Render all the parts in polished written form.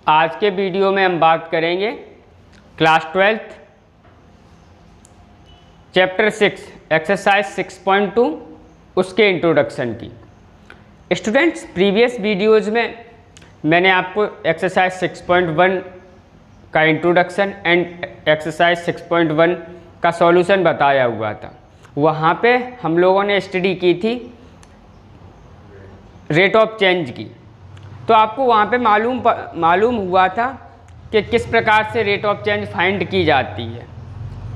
आज के वीडियो में हम बात करेंगे क्लास 12th चैप्टर 6 एक्सरसाइज 6.2 उसके इंट्रोडक्शन की। स्टूडेंट्स, प्रीवियस वीडियोज़ में मैंने आपको एक्सरसाइज 6.1 का इंट्रोडक्शन एंड एक्सरसाइज 6.1 का सॉल्यूशन बताया हुआ था। वहाँ पे हम लोगों ने स्टडी की थी रेट ऑफ चेंज की। तो आपको वहाँ पे मालूम हुआ था कि किस प्रकार से रेट ऑफ चेंज फाइंड की जाती है,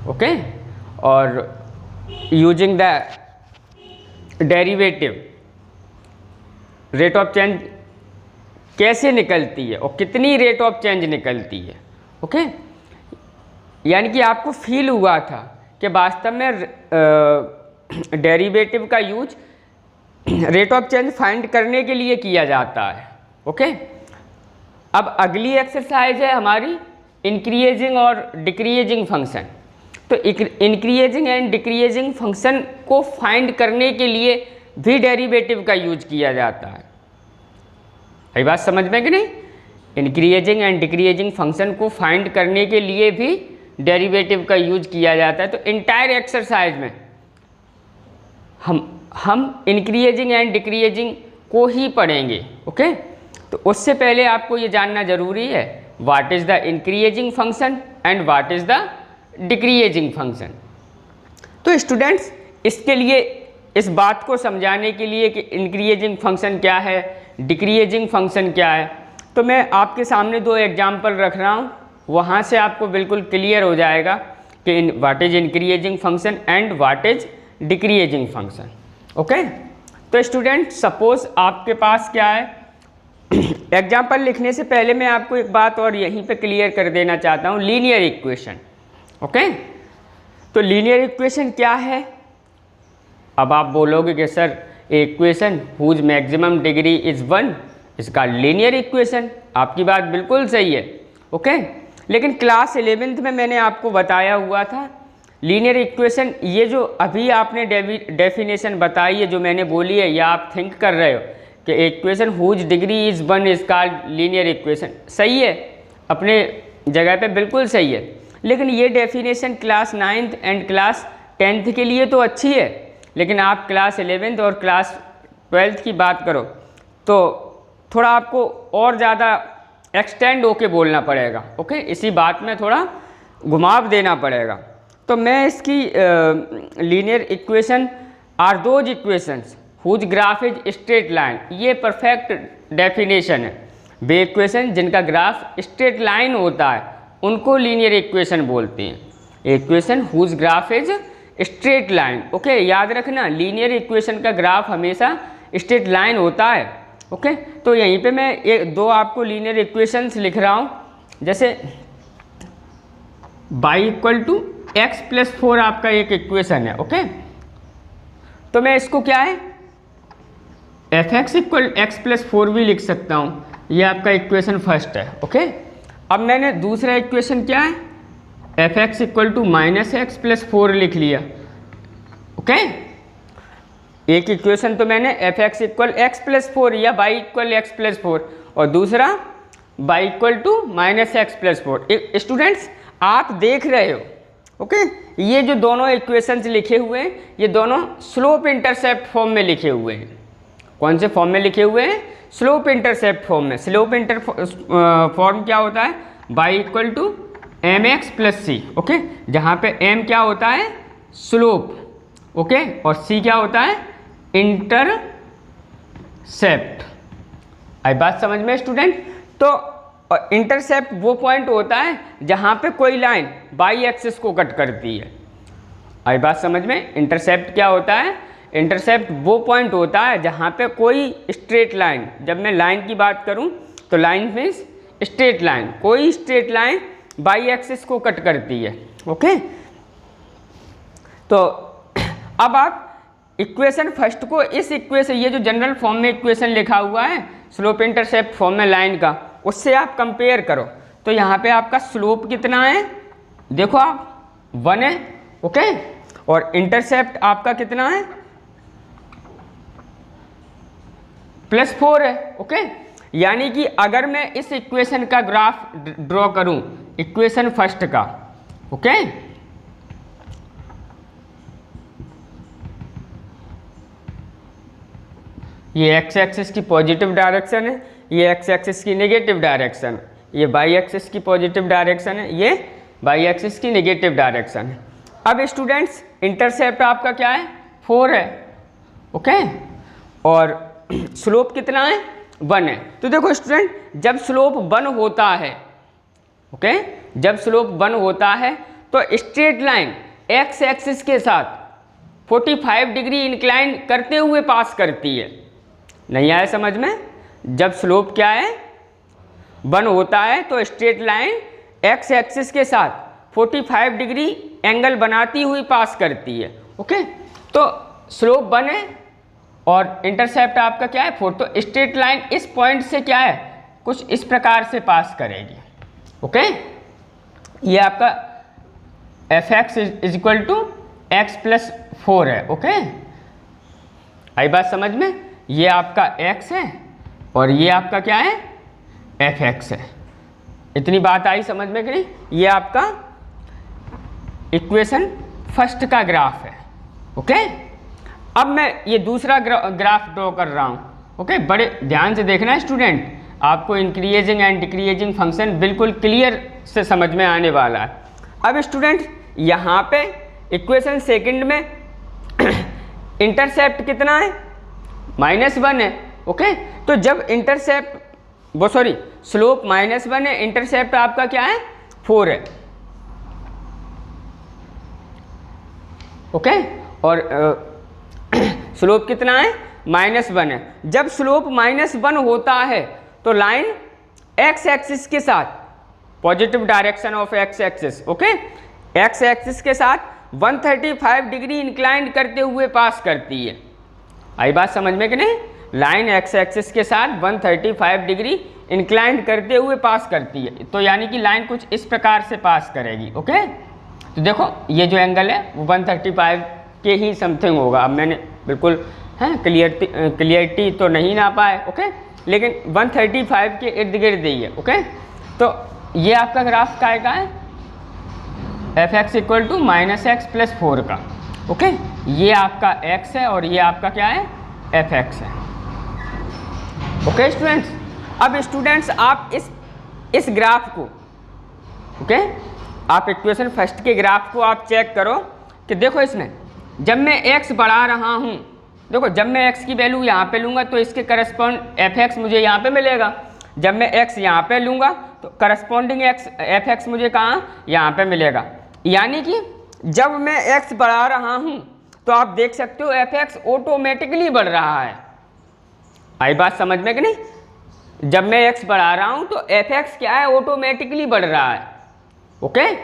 ओके। और using the derivative rate of change कैसे निकलती है और कितनी रेट ऑफ चेंज निकलती है, ओके। यानी कि आपको फील हुआ था कि वास्तव में डेरिवेटिव का use rate of change find करने के लिए किया जाता है, ओके। अब अगली एक्सरसाइज है हमारी इंक्रीजिंग और डिक्रीजिंग फंक्शन। तो इंक्रीजिंग एंड डिक्रीजिंग फंक्शन को फाइंड करने के लिए भी डेरिवेटिव का यूज किया जाता है। ये बात समझ में कि नहीं? इंक्रीजिंग एंड डिक्रीजिंग फंक्शन को फाइंड करने के लिए भी डेरिवेटिव का यूज किया जाता है। तो इंटायर एक्सरसाइज में हम इंक्रीजिंग एंड डिक्रीजिंग को ही पढ़ेंगे, ओके। तो उससे पहले आपको ये जानना जरूरी है what is the increasing function and what is the decreasing function. तो स्टूडेंट्स, इसके लिए इस बात को समझाने के लिए कि इंक्रीजिंग फंक्शन क्या है, डिक्रीजिंग फंक्शन क्या है, तो मैं आपके सामने दो एग्जाम्पल रख रहा हूँ। वहाँ से आपको बिल्कुल क्लियर हो जाएगा कि what is increasing function and what is decreasing function, okay. तो स्टूडेंट, सपोज आपके पास क्या है, एग्जाम्पल लिखने से पहले मैं आपको एक बात और यहीं पे क्लियर कर देना चाहता हूँ, लीनियर इक्वेशन, ओके। तो लीनियर इक्वेशन क्या है? अब आप बोलोगे कि sir equation whose maximum degree is 1 इसका लीनियर इक्वेशन। आपकी बात बिल्कुल सही है, ओके। लेकिन क्लास 11th में मैंने आपको बताया हुआ था लीनियर इक्वेशन, ये जो अभी आपने डेफिनेशन बताई है, जो मैंने बोली है, या आप थिंक कर रहे हो कि equation whose degree is 1 is called linear equation. सही है, अपने जगह पे बिल्कुल सही है। लेकिन ये definition class 9th and class 10th के लिए तो अच्छी है, लेकिन आप क्लास 11th और क्लास 12th की बात करो तो थोड़ा आपको और ज़्यादा एक्सटेंड होके बोलना पड़ेगा, ओके। इसी बात में थोड़ा घुमाव देना पड़ेगा। तो मैं इसकी linear equation are those equations whose graph is straight line, ये परफेक्ट डेफिनेशन है। वे इक्वेशन जिनका ग्राफ स्ट्रेट लाइन होता है उनको लीनियर इक्वेशन बोलते हैं। Equation whose graph is straight line, okay. याद रखना, लीनियर इक्वेशन का ग्राफ हमेशा स्ट्रेट लाइन होता है, ओके। तो यहीं पे मैं दो आपको लीनियर इक्वेशंस लिख रहा हूँ। जैसे y equal to x plus 4 आपका एक इक्वेशन है, ओके। तो मैं इसको क्या है f x equal x plus 4 भी लिख सकता हूँ। ये आपका इक्वेशन फर्स्ट है, ओके। अब मैंने दूसरा इक्वेशन क्या है f x equal to minus x plus 4 लिख लिया, ओके। एक इक्वेशन तो मैंने f x equal x plus 4 या वाई इक्वल एक्स प्लस 4, और दूसरा y equal to minus x plus 4। Students, आप देख रहे हो, ओके, ये जो दोनों इक्वेशंस लिखे हुए हैं ये दोनों स्लोप इंटरसेप्ट फॉर्म में लिखे हुए हैं। कौन से फॉर्म में लिखे हुए हैं? स्लोप इंटरसेप्ट फॉर्म में। स्लोप फॉर्म क्या होता है? Y equal to m x plus c, okay. जहाँ पे एम क्या होता है? स्लोप, ओके, और सी क्या होता है? इंटरसेप्ट। आई बात समझ में स्टूडेंट? तो इंटरसेप्ट वो पॉइंट होता है जहाँ पे कोई लाइन बाई एक्सिस को कट करती है। आई बात समझ में? इंटरसेप्ट क्या होता है? इंटरसेप्ट वो पॉइंट होता है जहाँ पे कोई स्ट्रेट लाइन, जब मैं लाइन की बात करूँ तो लाइन मीन्स स्ट्रेट लाइन, कोई स्ट्रेट लाइन बाई एक्सिस को कट करती है, ओके। तो अब आप इक्वेशन फर्स्ट को इस इक्वेशन, ये जो जनरल फॉर्म में इक्वेशन लिखा हुआ है स्लोप इंटरसेप्ट फॉर्म में लाइन का, उससे आप कंपेयर करो। तो यहाँ पे आपका स्लोप कितना है? देखो आप 1 है, ओके, और इंटरसेप्ट आपका कितना है? +4 है, ओके। यानी कि अगर मैं इस इक्वेशन का ग्राफ ड्रॉ करूं, इक्वेशन फर्स्ट का, ओके, ये एक्स एक्सिस की पॉजिटिव डायरेक्शन है, ये एक्स एक्सिस की नेगेटिव डायरेक्शन, ये वाई एक्सिस की पॉजिटिव डायरेक्शन है, ये वाई एक्सिस की नेगेटिव डायरेक्शन है। अब स्टूडेंट्स इंटरसेप्ट आपका क्या है, 4 है, ओके, और स्लोप कितना है, 1 है। तो देखो स्टूडेंट, जब स्लोप 1 होता है, ओके, जब स्लोप 1 होता है तो स्ट्रेट लाइन एक्स एक्सिस के साथ 45 डिग्री इंक्लाइन करते हुए पास करती है। नहीं आया समझ में? जब स्लोप क्या है, 1 होता है तो स्ट्रेट लाइन एक्स एक्सिस के साथ 45 डिग्री एंगल बनाती हुई पास करती है, ओके। तो स्लोप 1 है और इंटरसेप्ट आपका क्या है, 4। तो स्ट्रेट लाइन इस पॉइंट से क्या है, कुछ इस प्रकार से पास करेगी, ओके। ये आपका f x is equal to x plus 4 है, ओके। आई बात समझ में? ये आपका x है और ये आपका क्या है, एफ एक्स है। इतनी बात आई समझ में कि नहीं? ये आपका इक्वेशन फर्स्ट का ग्राफ है, ओके। अब मैं ये दूसरा ग्राफ ड्रॉ कर रहा हूँ, ओके। बड़े ध्यान से देखना है स्टूडेंट, आपको इंक्रीजिंग एंड डिक्रीजिंग फंक्शन बिल्कुल क्लियर से समझ में आने वाला है। अब स्टूडेंट यहाँ पे इक्वेशन सेकंड में इंटरसेप्ट कितना है, -1 है, ओके। तो जब इंटरसेप्ट स्लोप -1 है, इंटरसेप्ट आपका क्या है, 4 है, ओके। और स्लोप कितना है, -1 है। जब स्लोप -1 होता है तो लाइन एक्स एक्सिस के साथ, positive direction of x axis, okay, x axis के साथ 135 डिग्री इंक्लाइंड करते हुए पास करती है। आई बात समझ में कि नहीं? लाइन एक्स एक्सिस के साथ 135 डिग्री इंक्लाइंड करते हुए पास करती है। तो यानी कि लाइन कुछ इस प्रकार से पास करेगी, ओके। तो देखो ये जो एंगल है वो 135 के ही समथिंग होगा। अब मैंने बिल्कुल क्लियरिटी तो नहीं ना पाए, ओके, लेकिन 135 के इर्द गिर्द ही है, ओके। तो ये आपका ग्राफ का है f x equal to -x plus 4 का, ओके। ये आपका x है और ये आपका क्या है, एफ एक्स है, ओके स्टूडेंट्स। अब स्टूडेंट्स आप इस ग्राफ को, ओके, आप इक्वेशन फर्स्ट के ग्राफ को आप चेक करो कि देखो इसमें जब मैं x बढ़ा रहा हूँ, देखो जब मैं x की वैल्यू यहाँ पे लूँगा तो इसके करस्पॉन्ड एफ एक्स मुझे यहाँ पे मिलेगा। जब मैं x यहाँ पे लूँगा तो करस्पॉन्डिंग एफ एक्स मुझे कहाँ, यहाँ पे मिलेगा। यानी कि जब मैं x बढ़ा रहा हूँ तो आप देख सकते हो एफ एक्स ऑटोमेटिकली बढ़ रहा है। आई बात समझ में कि नहीं? जब मैं x बढ़ा रहा हूँ तो एफ एक्स क्या है, ऑटोमेटिकली बढ़ रहा है, ओके।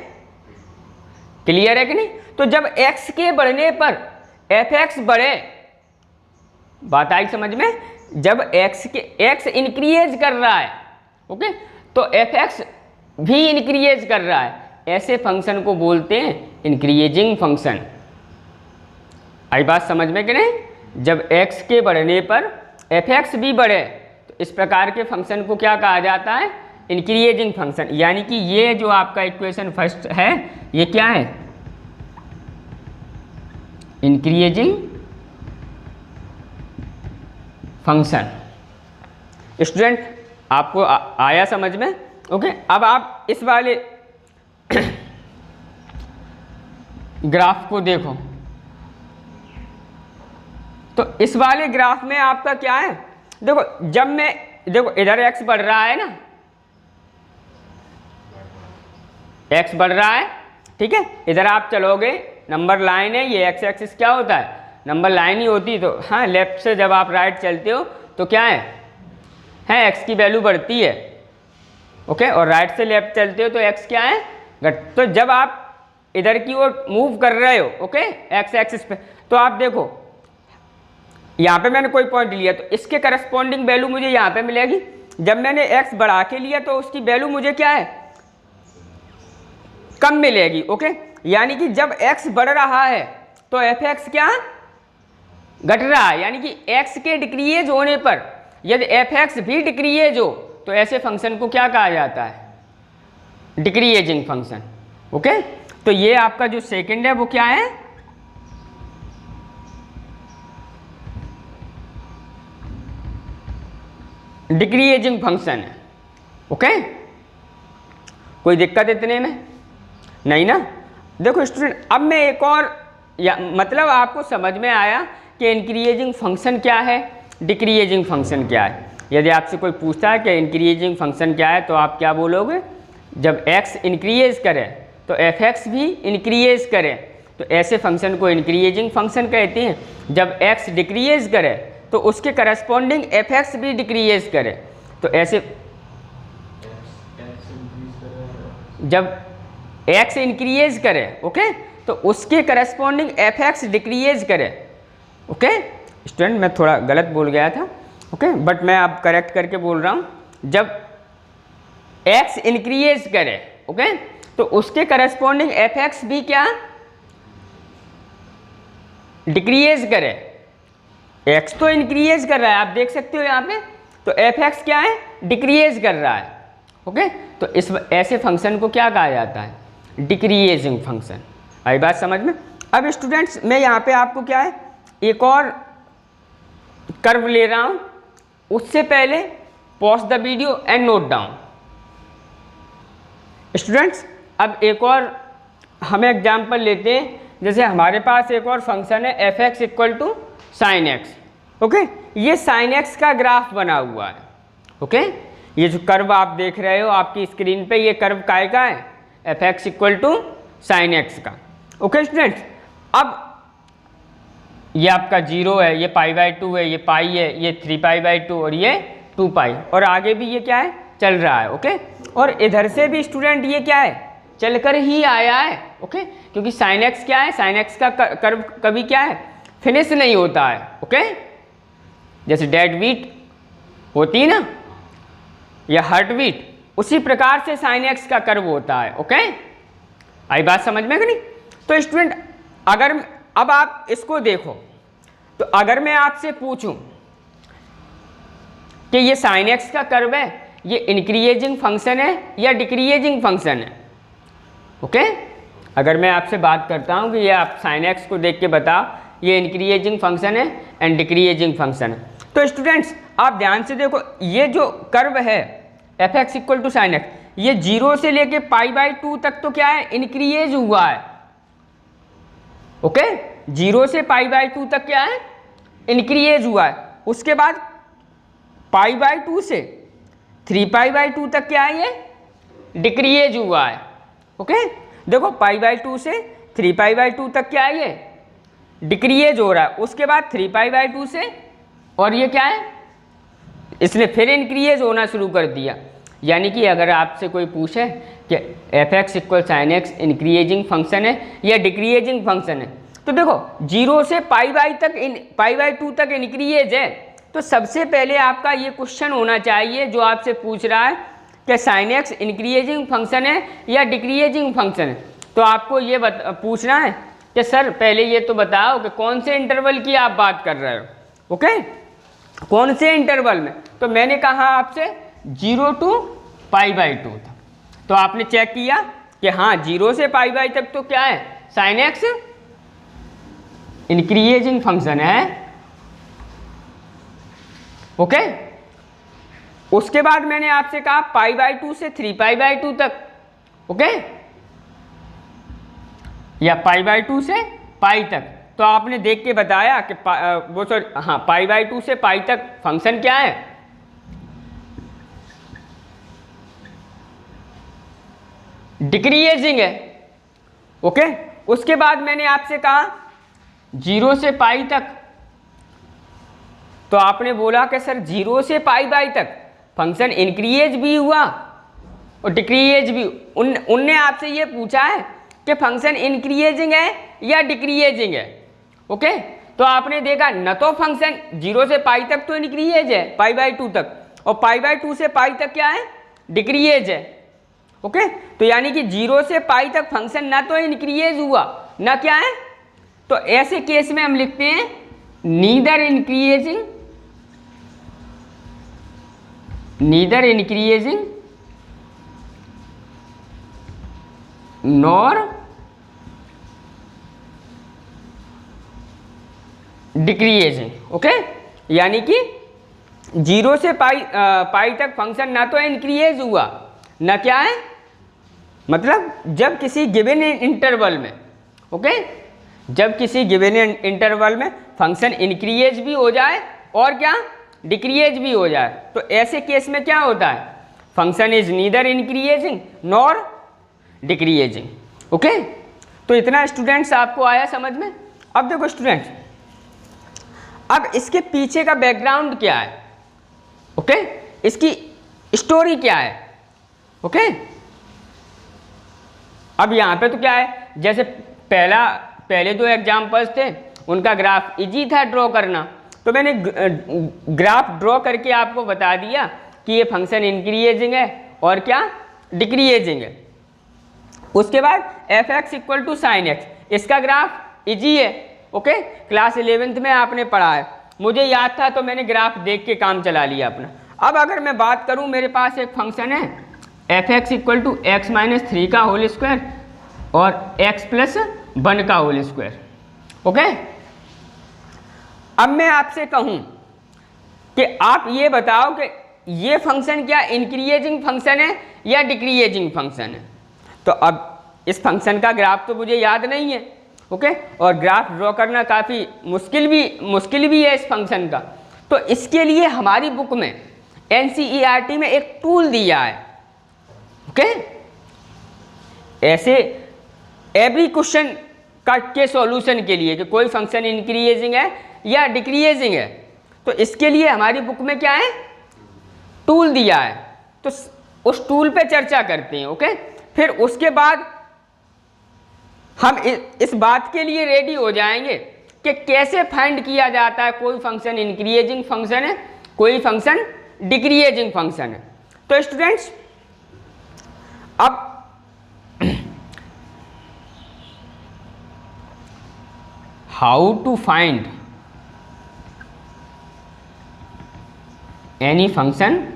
क्लियर है कि नहीं? तो जब x के बढ़ने पर एफ एक्स बढ़े, बात आई समझ में? जब x इंक्रीज कर रहा है, ओके, तो एफ एक्स भी इंक्रीज कर रहा है। ऐसे फंक्शन को बोलते हैं इंक्रीजिंग फंक्शन। आई बात समझ में कि नहीं? जब x के बढ़ने पर एफ एक्स भी बढ़े तो इस प्रकार के फंक्शन को क्या कहा जाता है, इंक्रीजिंग फंक्शन। यानी कि ये जो आपका इक्वेशन फर्स्ट है ये क्या है, इंक्रीजिंग फंक्शन। स्टूडेंट आपको आया समझ में? ओके। अब आप इस वाले ग्राफ को देखो, तो इस वाले ग्राफ में आपका क्या है, देखो जब मैं, देखो इधर x बढ़ रहा है ना, x बढ़ रहा है, ठीक है। इधर आप चलोगे, नंबर लाइन है, ये x एक्सिस क्या होता है, नंबर लाइन ही होती। तो हाँ, लेफ्ट से जब आप राइट चलते हो तो क्या है x की वैल्यू बढ़ती है, ओके, और राइट से लेफ्ट चलते हो तो x क्या है, घट। तो जब आप इधर की ओर मूव कर रहे हो, ओके, x एक्सिस पे, तो आप देखो यहाँ पे मैंने कोई पॉइंट लिया तो इसके करस्पॉन्डिंग वैल्यू मुझे यहाँ पे मिलेगी। जब मैंने x बढ़ा के लिया तो उसकी वैल्यू मुझे क्या है, कम मिलेगी, ओके। यानी कि जब x बढ़ रहा है तो एफ एक्स क्या घट रहा है। यानी कि x के डिक्रीज होने पर यदि एफ एक्स भी डिक्रीएज हो तो ऐसे फंक्शन को क्या कहा जाता है? डिक्रीएजिंग फंक्शन। ओके, तो ये आपका जो सेकंड है वो क्या है? डिक्रीएजिंग फंक्शन है। ओके, कोई दिक्कत इतने में नहीं ना? देखो स्टूडेंट, अब मैं एक और मतलब आपको समझ में आया कि इंक्रीजिंग फंक्शन क्या है, डिक्रीजिंग फंक्शन क्या है। यदि आपसे कोई पूछता है कि इंक्रीजिंग फंक्शन क्या है तो आप क्या बोलोगे? जब x इंक्रीज करे तो एफ एक्स भी इंक्रीज करे, तो ऐसे फंक्शन को इंक्रीजिंग फंक्शन कहते हैं। जब x डिक्रीज करे तो उसके करस्पॉन्डिंग एफ एक्स भी डिक्रीज करे, तो ऐसे जब x इंक्रीज करे, ओके, तो उसके करस्पॉन्डिंग एफ एक्स डिक्रीज करे। ओके स्टूडेंट, मैं थोड़ा गलत बोल गया था, ओके, बट मैं अब करेक्ट करके बोल रहा हूँ। जब x इंक्रीज करे, ओके, तो उसके करस्पॉन्डिंग एफ एक्स भी क्या डिक्रीज करे। x तो इंक्रीज कर रहा है, आप देख सकते हो यहाँ पे, तो एफ एक्स क्या है? डिक्रीज कर रहा है। ओके, तो इस ऐसे फंक्शन को क्या कहा जाता है? Decreasing function. आई बात समझ में? अब स्टूडेंट्स, मैं यहाँ पे आपको क्या है, एक और कर्व ले रहा हूँ, उससे पहले pause the video and note down. Students, अब एक और हम एग्जाम्पल लेते हैं। जैसे हमारे पास एक और फंक्शन है f x equal to sine x. Okay, ये साइन एक्स का ग्राफ बना हुआ है। ओके, ये जो कर्व आप देख रहे हो आपकी स्क्रीन पे, ये कर्व काय का है? F x equal to sine x का। ओके स्टूडेंट्स, अब ये आपका 0 है, ये π/2 है, ये पाई है, ये 3π/2 और ये 2π, और आगे भी ये क्या है? चल रहा है। ओके, और इधर से भी स्टूडेंट ये क्या है? चलकर ही आया है। ओके, क्योंकि साइन एक्स क्या है? साइन एक्स का कर्व कभी क्या है? फिनिश नहीं होता है। ओके, जैसे डेड बीट होती है ना, या हार्ट बीट, उसी प्रकार से साइन एक्स का कर्व होता है। ओके, आई बात समझ में कि नहीं? तो स्टूडेंट, अगर अब आप इसको देखो, तो अगर मैं आपसे पूछूं कि ये साइन एक्स का कर्व है, ये इंक्रीजिंग फंक्शन है या डिक्रीजिंग फंक्शन है? ओके, अगर मैं आपसे बात करता हूं कि ये आप साइन एक्स को देख के बताओ ये इंक्रीजिंग फंक्शन है एंड डिक्रीजिंग फंक्शन है, तो स्टूडेंट्स आप ध्यान से देखो, ये जो कर्व है f x equal to sine x, ये 0 से लेके π/2 तक तो क्या है? इंक्रीज हुआ है। ओके, 0 से π/2 तक क्या है? इंक्रीज हुआ है। उसके बाद π/2 से 3π/2 तक क्या है? ये डिक्रीज हुआ है। ओके, देखो π/2 से 3π/2 तक क्या है? ये डिक्रीज हो रहा है। उसके बाद 3π/2 से, और ये क्या है? इसने फिर इंक्रीज होना शुरू कर दिया। यानी कि अगर आपसे कोई पूछे कि f x equal sine x increasing function है या डिक्रीजिंग फंक्शन है, तो देखो 0 से π/2 तक इंक्रीज है, तो सबसे पहले आपका ये क्वेश्चन होना चाहिए जो आपसे पूछ रहा है कि साइन एक्स इंक्रीजिंग फंक्शन है या डिक्रीजिंग फंक्शन है, तो आपको ये पूछना है कि सर पहले ये तो बताओ कि कौन से इंटरवल की आप बात कर रहे हो। ओके, कौन से इंटरवल में? तो मैंने कहा आपसे 0 to π/2 था, तो आपने चेक किया कि हाँ 0 से π/2 तक तो क्या है? साइन एक्स इंक्रीजिंग फंक्शन है। ओके, उसके बाद मैंने आपसे कहा π/2 से 3π/2 तक। ओके, या π/2 से पाई तक, तो आपने देख के बताया कि वो सॉरी हाँ π/2 से पाई तक फंक्शन क्या है? डिक्रीजिंग है। ओके, उसके बाद मैंने आपसे कहा 0 से पाई तक, तो आपने बोला कि सर 0 से π/2 तक फंक्शन इंक्रीज भी हुआ और डिक्रीज भी। उनने आपसे ये पूछा है कि फंक्शन इंक्रीजिंग है या डिक्रीजिंग है। ओके, तो आपने देखा न तो फंक्शन 0 से पाई तक तो इंक्रीज है π/2 तक, और π/2 से पाई तक क्या है? डिक्रीज है। ओके, तो यानी कि 0 से पाई तक फंक्शन ना तो इंक्रीज हुआ ना क्या है, तो ऐसे केस में हम लिखते हैं neither increasing neither increasing nor decreasing. Okay, यानी कि 0 से पाई तक फंक्शन ना तो इंक्रीज हुआ ना क्या है, मतलब जब किसी गिवन इंटरवल में, ओके, जब किसी गिवन इंटरवल में फंक्शन इंक्रीज भी हो जाए और क्या डिक्रीज भी हो जाए, तो ऐसे केस में क्या होता है, function is neither increasing nor decreasing. Okay, तो इतना स्टूडेंट्स आपको आया समझ में। अब देखो स्टूडेंट्स, अब इसके पीछे का बैकग्राउंड क्या है, ओके, इसकी स्टोरी क्या है। ओके, अब यहाँ पे तो क्या है, जैसे पहले 2 एग्जाम्पल्स थे उनका ग्राफ इजी था ड्रॉ करना, तो मैंने ग्राफ ड्रॉ करके आपको बता दिया कि ये फंक्शन इंक्रीजिंग है और क्या डिक्रीजिंग है। उसके बाद f(x) = sin x, इसका ग्राफ इजी है। ओके, क्लास 11th में आपने पढ़ा है, मुझे याद था तो मैंने ग्राफ देख के काम चला लिया अपना। अब अगर मैं बात करूं, मेरे पास एक फंक्शन है f(x) = x - 3 का होल स्क्वायर और x + 1 का होल स्क्वायर। ओके, अब मैं आपसे कहूं कि आप ये बताओ कि ये फंक्शन क्या इंक्रीजिंग फंक्शन है या डिक्रीजिंग फंक्शन है। तो अब इस फंक्शन का ग्राफ तो मुझे याद नहीं है, ओके, और ग्राफ ड्रॉ करना काफ़ी मुश्किल भी है इस फंक्शन का। तो इसके लिए हमारी बुक में NCERT में एक टूल दिया है। ओके, ऐसे एवरी क्वेश्चन के सॉल्यूशन के लिए कि कोई फंक्शन इंक्रीजिंग है या डिक्रीजिंग है, तो इसके लिए हमारी बुक में क्या है, टूल दिया है। तो उस टूल पे चर्चा करते हैं। ओके, फिर उसके बाद हम इस बात के लिए रेडी हो जाएंगे कि कैसे फाइंड किया जाता है कोई फंक्शन इंक्रीजिंग फंक्शन है, कोई फंक्शन डिक्रीजिंग फंक्शन है। तो स्टूडेंट्स, अब how to find any function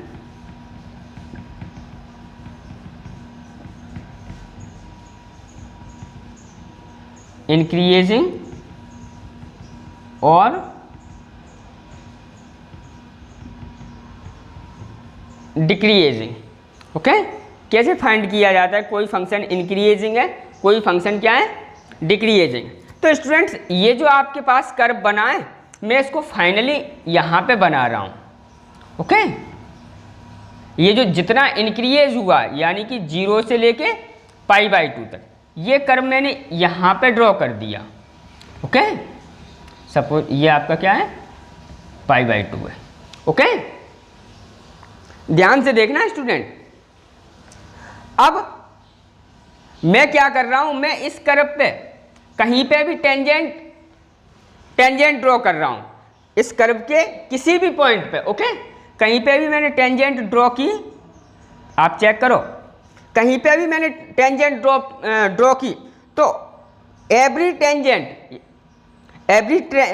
increasing और डिक्रीजिंग। ओके, कैसे फाइंड किया जाता है कोई फंक्शन इंक्रीजिंग है, कोई फंक्शन क्या है डिक्रीजिंग। तो स्टूडेंट्स, ये जो आपके पास कर्व बना है, मैं इसको फाइनली यहाँ पे बना रहा हूँ। ओके, ये जो जितना इंक्रीज हुआ यानी कि 0 से लेके π/2 तक, ये कर्व मैंने यहाँ पे ड्रॉ कर दिया। ओके, सपोज ये आपका क्या है π/2 है। ओके, ध्यान से देखना स्टूडेंट। अब मैं क्या कर रहा हूँ, मैं इस कर्व पे कहीं पे भी टेंजेंट ड्रॉ कर रहा हूँ, इस कर्व के किसी भी पॉइंट पे। ओके, कहीं पे भी मैंने टेंजेंट ड्रॉ की, आप चेक करो, कहीं पे भी मैंने टेंजेंट ड्रॉ की, तो एवरी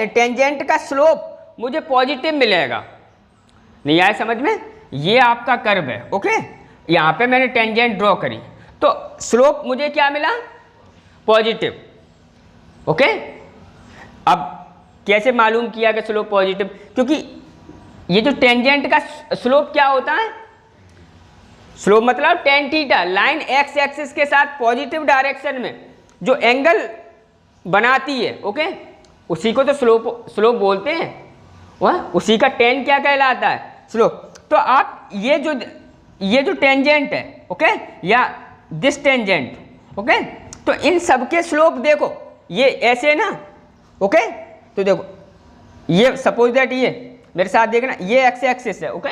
टेंजेंट का स्लोप मुझे पॉजिटिव मिलेगा। नहीं आया समझ में, ये आपका कर्व है। ओके, यहाँ पे मैंने टेंजेंट ड्रॉ करी तो स्लोप मुझे क्या मिला, पॉजिटिव। ओके, अब कैसे मालूम किया कि स्लोप पॉजिटिव, क्योंकि ये जो टेंजेंट का स्लोप क्या होता है, स्लोप मतलब tan theta, line x axis के साथ पॉजिटिव डायरेक्शन में जो एंगल बनाती है, ओके, उसी को तो स्लोप बोलते हैं। वह उसी का टेन क्या कहलाता है, स्लोप। तो आप ये जो टेंजेंट है, ओके, या दिस टेंजेंट, ओके, तो इन सब के स्लोप देखो, ये ऐसे ना, ओके, तो देखो ये सपोज दैट ये मेरे साथ देखना, ये एक्स एक्सिस है, ओके,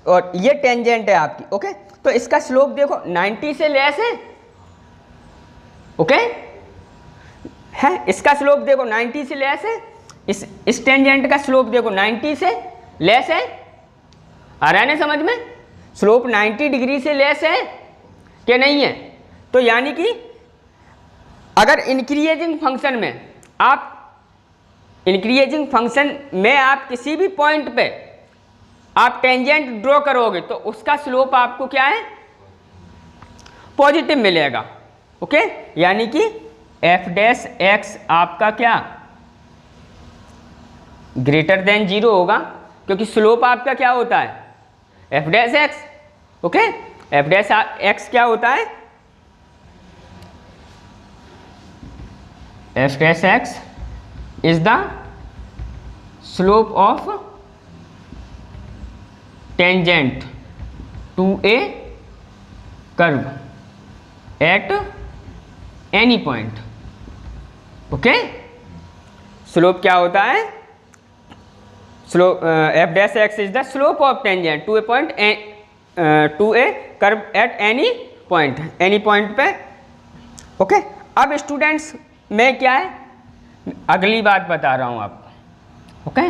और ये टेंजेंट है आपकी। ओके, तो इसका स्लोप देखो 90 से लेस है। ओके, है, इसका स्लोप देखो 90 से लेस है, इस टेंजेंट का स्लोप देखो 90 से लेस है। आ रहा है ना समझ में, स्लोप 90 डिग्री से लेस है कि नहीं है। तो यानी कि अगर इंक्रीजिंग फंक्शन में आप किसी भी पॉइंट पे आप टेंजेंट ड्रॉ करोगे तो उसका स्लोप आपको क्या है, पॉजिटिव मिलेगा। ओके, यानी कि एफ डैश एक्स आपका क्या ग्रेटर देन 0 होगा, क्योंकि स्लोप आपका क्या होता है, f dash x. Okay, f dash x क्या होता है, f dash x is the slope of tangent to a curve at any point. Okay, slope क्या होता है, slope f dash x is the slope of tangent to a point to a curve at any point पे। Okay, अब students मैं क्या है अगली बात बता रहा हूं आपको। ओके,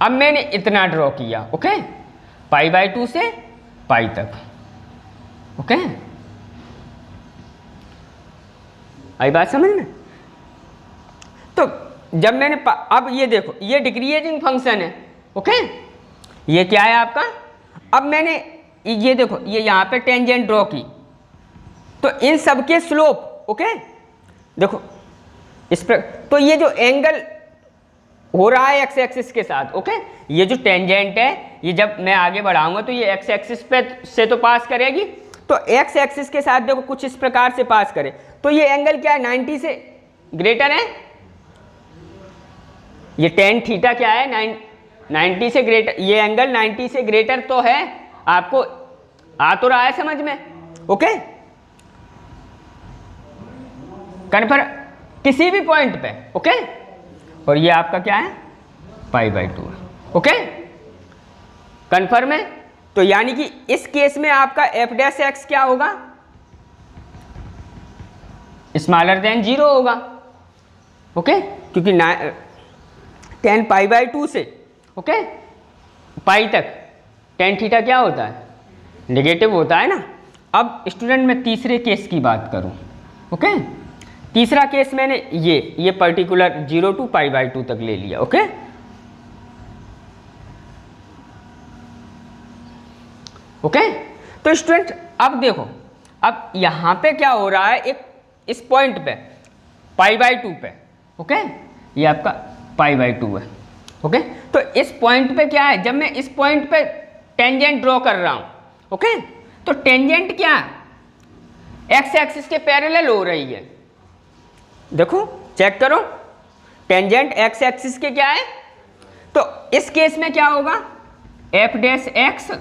अब मैंने इतना ड्रॉ किया। ओके, पाई बाय 2 से पाई तक। ओके, आई बात समझ में। तो जब मैंने अब ये देखो, ये डिक्रीजिंग फंक्शन है। ओके, ये क्या है आपका, अब मैंने ये देखो, ये यहाँ पे टेंजेंट ड्रॉ की, तो इन सब के स्लोप, ओके देखो इस पर, तो ये जो एंगल हो रहा है एक्स एक्सिस के साथ, ओके ये जो टेंजेंट है, ये जब मैं आगे बढ़ाऊंगा तो ये एक्स एक्सिस पे से तो पास करेगी, तो एक्स एक्सिस के साथ देखो कुछ इस प्रकार से पास करे, तो ये एंगल क्या है, 90 से ग्रेटर है। ये टेन थीटा क्या है, 90 से ग्रेटर, ये एंगल 90 से ग्रेटर तो है, आपको आ तो रहा है समझ में। ओके, कन्फर्म किसी भी पॉइंट पे। ओके, और ये आपका क्या है, पाई बाय 2 है। ओके, कन्फर्म है। तो यानी कि इस केस में आपका एफ डैश एक्स क्या होगा, स्मॉलर देन 0 होगा। ओके, क्योंकि 10 पाई बाय 2 से ओके पाई तक टेन थीटा क्या होता है, नेगेटिव होता है ना। अब स्टूडेंट मैं तीसरे केस की बात करूं। ओके, तीसरा केस मैंने ये पर्टिकुलर 0 टू पाई बाय 2 तक ले लिया। ओके, ओके, तो स्टूडेंट अब देखो, अब यहां पे क्या हो रहा है, एक इस पॉइंट पे पाई बाय 2 पे, ओके ये आपका पाई बाय 2 है। ओके, तो इस पॉइंट पे क्या है, जब मैं इस पॉइंट पे टेंजेंट ड्रॉ कर रहा हूं, ओके तो टेंजेंट क्या एक्स एक्सिस के पैरेलल हो रही है। देखो चेक करो, टेंजेंट एक्स एक्सिस के क्या है, तो इस केस में क्या होगा, f dash x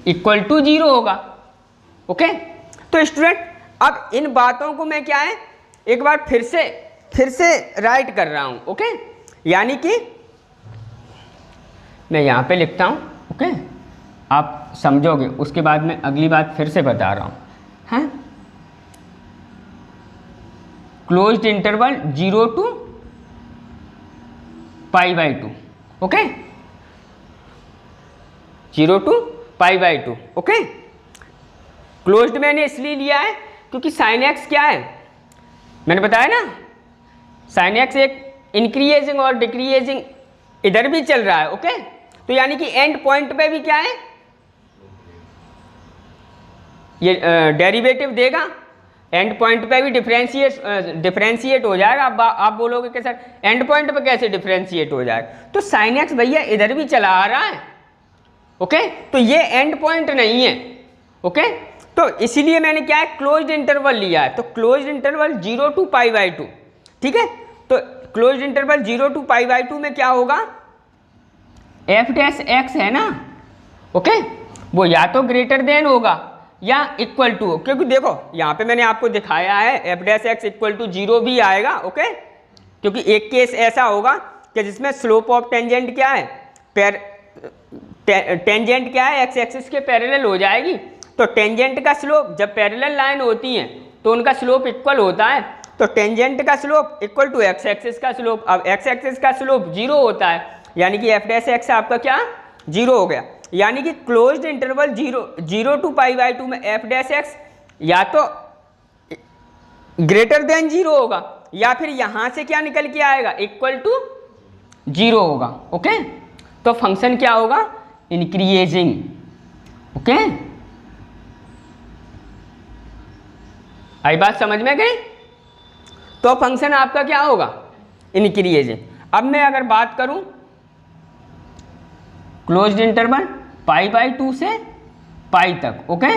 equal to 0 होगा। ओके, तो स्टूडेंट अब इन बातों को मैं क्या है एक बार फिर से राइट कर रहा हूं। ओके, यानी कि मैं यहां पे लिखता हूं। ओके, आप समझोगे, उसके बाद मैं अगली बात फिर से बता रहा हूं। हैं, closed interval 0 to pi by 2। Okay, 0 to pi by 2। Okay, closed मैंने इसलिए लिया है क्योंकि साइन एक्स क्या है, मैंने बताया ना साइन एक्स एक इंक्रीजिंग और डिक्रीजिंग इधर भी चल रहा है। ओके, तो यानी कि एंड पॉइंट पे भी क्या है, ये डेरिवेटिव देगा, एंड पॉइंट पे भी डिफरेंशिएट हो जाएगा। अब आप बोलोगे कि सर एंड पॉइंट पे कैसे डिफरेंशिएट हो जाएगा, तो साइन एक्स भैया इधर भी चला आ रहा है। ओके, तो ये एंड पॉइंट नहीं है। ओके, तो इसीलिए मैंने क्या है क्लोज्ड इंटरवल लिया है, तो closed interval 0 to pi by 2। ठीक है, तो closed interval 0 to pi by 2 में क्या होगा, एफ डैश एक्स है ना, ओके वो या तो ग्रेटर देन होगा या इक्वल टू, क्योंकि देखो यहाँ पे मैंने आपको दिखाया है f dash x equal to 0 भी आएगा। ओके, क्योंकि एक केस ऐसा होगा कि जिसमें स्लोप ऑफ टेंजेंट क्या है, टेंजेंट क्या है एक्स एक्सिस के पैरेलल हो जाएगी, तो टेंजेंट का स्लोप जब पैरेलल लाइन होती है तो उनका स्लोप इक्वल होता है, तो टेंजेंट का slope equal to x axis का स्लोप। अब एक्स एक्सिस का स्लोप 0 होता है, यानी कि एफ डैश एक्स आपका क्या 0 हो गया। यानी कि closed interval 0 to pi by 2 में एफ डैश एक्स या तो ग्रेटर देन 0 होगा या फिर यहां से क्या निकल के आएगा, इक्वल टू 0 होगा। ओके, तो फंक्शन क्या होगा, इंक्रीजिंग। ओके, आई बात समझ में गई? तो फंक्शन आपका क्या होगा, इंक्रीजिंग। अब मैं अगर बात करूं क्लोज्ड इंटरवल पाई बाई 2 से पाई तक, ओके,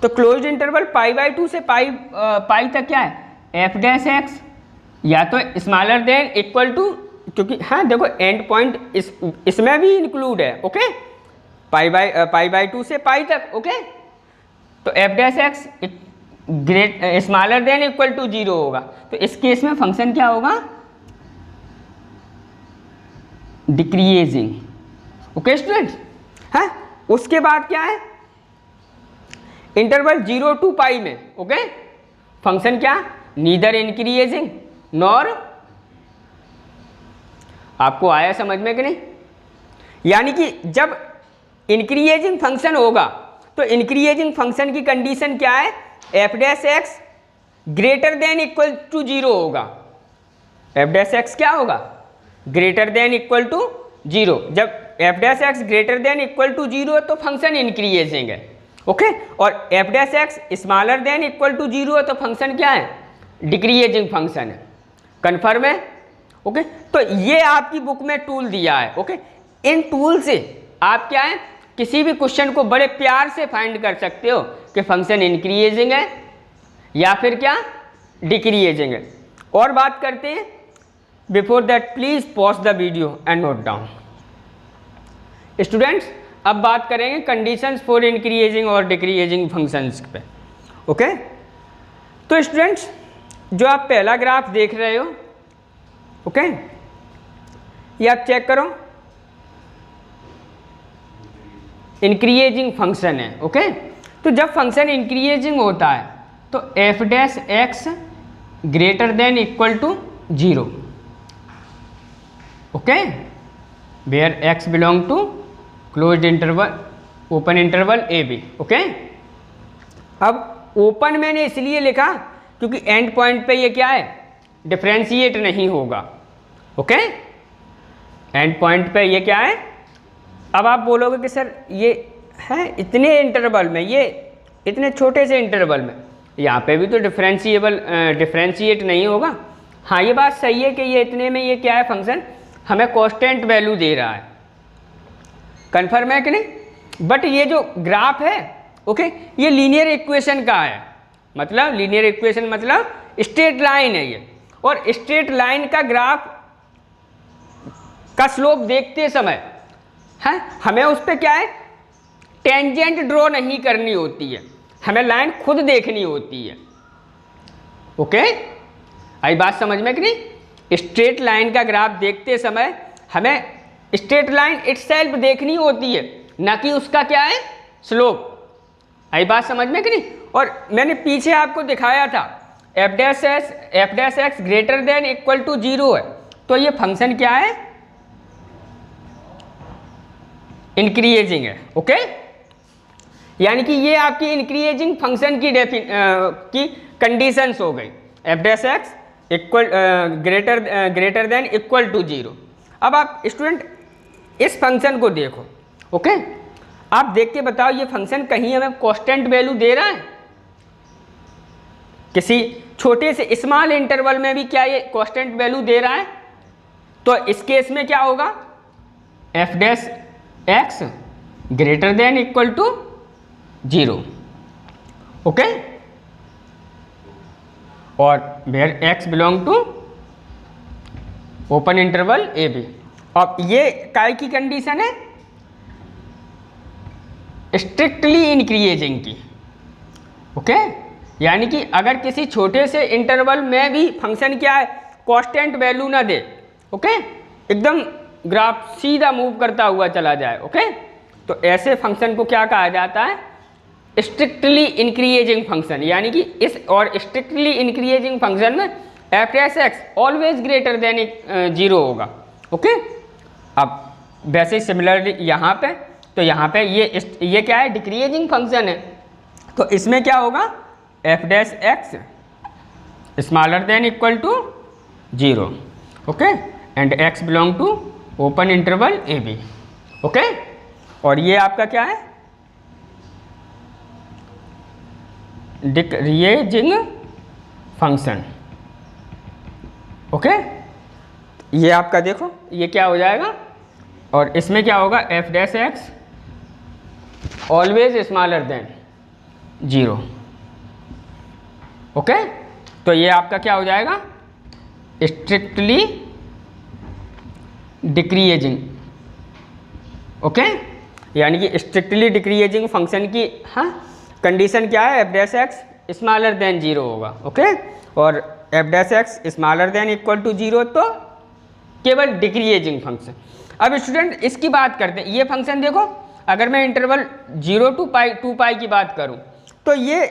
तो क्लोज्ड इंटरवल पाई बाई 2 से पाई तक क्या है, एफ डैश एक्स या तो स्मॉलर देन इक्वल टू, क्योंकि हाँ देखो एंड पॉइंट इसमें भी इंक्लूड है, ओके, पाई बाई 2 से पाई तक, ओके, तो f dash x smaller than equal to 0 होगा। तो इस केस में फंक्शन क्या होगा, डिक्रीजिंग। ओके स्टूडेंट्स, है उसके बाद क्या है, इंटरवल 0 टू पाई में, ओके, फंक्शन क्या, नीदर इंक्रीजिंग नॉर, आपको आया समझ में कि नहीं? यानी कि जब इंक्रीजिंग फंक्शन होगा तो इंक्रीजिंग फंक्शन की कंडीशन क्या है, f dash x greater than equal to 0 होगा। एफ डैश एक्स क्या होगा, ग्रेटर देन इक्वल टू 0। जब f dash x greater than equal to 0 तो फंक्शन इंक्रीजिंग है, ओके, और f dash x smaller than equal to 0 तो function क्या है, डिक्रीजिंग फंक्शन है। कन्फर्म है? ओके, तो ये आपकी बुक में टूल दिया है, ओके, इन टूल से आप क्या है, किसी भी क्वेश्चन को बड़े प्यार से फाइंड कर सकते हो कि फंक्शन इंक्रीजिंग है या फिर क्या, डिक्रीजिंग है। और बात करते हैं, before that please pause the video and note down. Students, अब बात करेंगे कंडीशंस फॉर इंक्रीजिंग और डिक्रीजिंग फंक्शंस पे, ओके। तो स्टूडेंट्स, जो आप पहला ग्राफ देख रहे हो, ओके, ये आप चेक करो, इंक्रीजिंग फंक्शन है, ओके। तो जब फंक्शन इंक्रीजिंग होता है तो f dash x greater than equal to 0, okay, where x belong to closed interval open interval a b, okay. अब ओपन मैंने इसलिए लिखा क्योंकि एंड पॉइंट पे ये क्या है, डिफरेंशिएट नहीं होगा, ओके, एंड पॉइंट पे ये क्या है। अब आप बोलोगे कि सर ये है इतने इंटरवल में, ये इतने छोटे से इंटरवल में, यहाँ पे भी तो डिफरेंशिएट नहीं होगा। हाँ, ये बात सही है कि ये इतने में ये क्या है, फंक्शन हमें कांस्टेंट वैल्यू दे रहा है। कन्फर्म है कि नहीं? बट ये जो ग्राफ है, ओके, ये लीनियर इक्वेशन का है, मतलब लीनियर इक्वेशन मतलब स्ट्रेट लाइन है ये, और स्ट्रेट लाइन का ग्राफ का स्लोप देखते समय है हमें उस पर क्या है, टेंजेंट ड्रॉ नहीं करनी होती है, हमें लाइन खुद देखनी होती है, ओके। आई बात समझ में कि नहीं? स्ट्रेट लाइन का ग्राफ देखते समय हमें स्ट्रेट लाइन इटसेल्फ देखनी होती है, ना कि उसका क्या है, स्लोप। आई बात समझ में कि नहीं? और मैंने पीछे आपको दिखाया था f dash x greater than equal to 0 है, तो ये फंक्शन क्या है, इंक्रीजिंग है, ओके। यानी कि ये आपकी इंक्रीजिंग फंक्शन की कंडीशंस हो गई, f dash x equal greater than equal to 0। अब आप स्टूडेंट इस फंक्शन को देखो, ओके, आप देख के बताओ ये फंक्शन कहीं हमें कांस्टेंट वैल्यू दे रहा है? किसी छोटे से स्मॉल इंटरवल में भी क्या ये कांस्टेंट वैल्यू दे रहा है? तो इस केस में क्या होगा, f dash x greater than equal to 0, okay, और where x belong to open interval a b. अब ये काय की कंडीशन है, स्ट्रिक्टली इंक्रीजिंग की, ओके। यानी कि अगर किसी छोटे से इंटरवल में भी फंक्शन क्या है, कांस्टेंट वैल्यू ना दे, ओके, एकदम ग्राफ सीधा मूव करता हुआ चला जाए, ओके, तो ऐसे फंक्शन को क्या कहा जाता है, स्ट्रिक्टली इंक्रीजिंग फंक्शन। यानी कि इस और स्ट्रिक्टली इंक्रीजिंग फंक्शन में F dash x always greater than 0 होगा, ओके। अब वैसे सिमिलरली यहाँ पे, तो यहाँ पे ये क्या है, डिक्रीजिंग फंक्शन है, तो इसमें क्या होगा, f dash x smaller than equal to 0, okay, and x belong to open interval a b, okay. और ये आपका क्या है, डिक्रीजिंग फंक्शन, ओके। ये आपका देखो ये क्या हो जाएगा, और इसमें क्या होगा, f dash x always smaller than 0, okay. तो ये आपका क्या हो जाएगा, स्ट्रिक्टली डिक्रीजिंग, ओके। यानी कि स्ट्रिक्टली डिक्रीजिंग फंक्शन की कंडीशन क्या है, f dash x smaller than 0 होगा, ओके। और f dash x smaller than equal to 0 तो केवल डिक्रीजिंग फंक्शन। अब स्टूडेंट इसकी बात करते हैं, ये फंक्शन देखो, अगर मैं इंटरवल 0 to पाई 2 पाई की बात करूं तो ये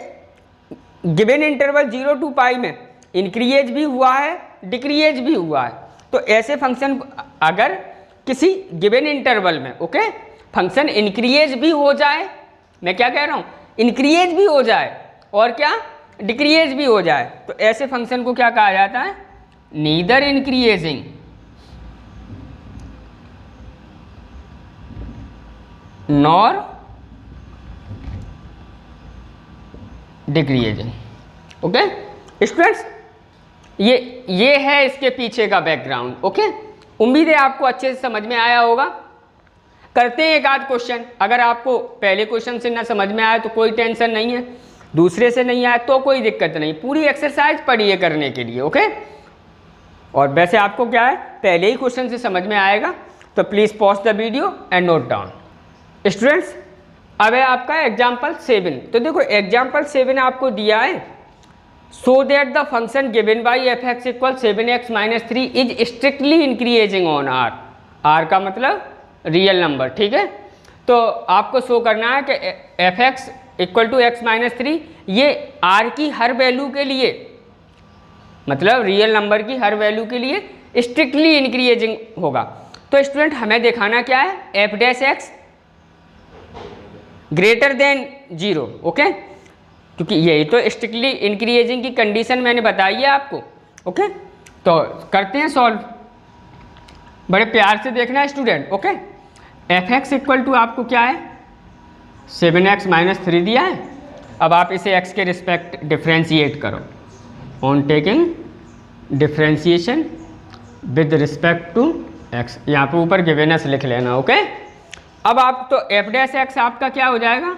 गिवन इंटरवल 0 to पाई में इंक्रीज भी हुआ है, डिक्रीज भी हुआ है। तो ऐसे फंक्शन अगर किसी गिवन इंटरवल में, ओके, फंक्शन इंक्रीज भी हो जाए, मैं क्या कह रहा हूँ, इंक्रीज भी हो जाए और क्या, डिक्रीज भी हो जाए, तो ऐसे फंक्शन को क्या कहा जाता है, neither increasing nor decreasing, okay. Students ये है इसके पीछे का बैकग्राउंड, ओके। उम्मीद है आपको अच्छे से समझ में आया होगा। करते हैं एक आध क्वेश्चन, अगर आपको पहले क्वेश्चन से ना समझ में आया तो कोई टेंशन नहीं है, दूसरे से नहीं आया तो कोई दिक्कत नहीं, पूरी एक्सरसाइज पढ़िए करने के लिए, ओके। और वैसे आपको क्या है, पहले ही क्वेश्चन से समझ में आएगा, तो please pause the video and note down. Students अब है आपका एग्जाम्पल 7। तो देखो एग्जाम्पल 7 आपको दिया है, so that the function given by f x equal 7x - 3 is strictly increasing on R. R का मतलब रियल नंबर, ठीक है। तो आपको शो करना है कि f x equal to x - 3 ये आर की हर वैल्यू के लिए, मतलब रियल नंबर की हर वैल्यू के लिए स्ट्रिक्टली इंक्रीजिंग होगा। तो स्टूडेंट हमें दिखाना क्या है, f dash x greater than 0, okay, क्योंकि यही तो स्ट्रिक्टली इंक्रीजिंग की कंडीशन मैंने बताई है आपको, ओके। तो करते हैं सॉल्व, बड़े प्यार से देखना है student, okay. F x equal to आपको क्या है, 7x - 3 दिया है। अब आप इसे x के रिस्पेक्ट डिफ्रेंशिएट करो, on taking differentiation with respect to x, यहाँ पे ऊपर गिवेनस लिख लेना, ओके। अब आप तो एफ डैश एक्स आपका क्या हो जाएगा,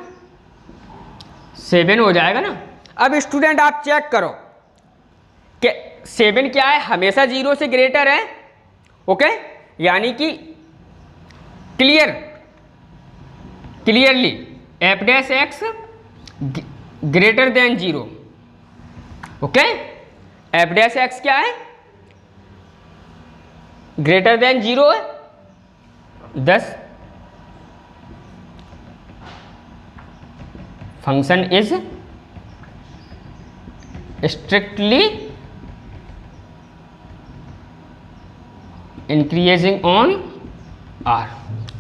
7 हो जाएगा ना। अब स्टूडेंट आप चेक करो कि 7 क्या है, हमेशा 0 से ग्रेटर है, ओके। यानी कि clearly f dash x greater than 0, okay. F dash x क्या है, ग्रेटर देन 0 है, 10 function is strictly increasing on R.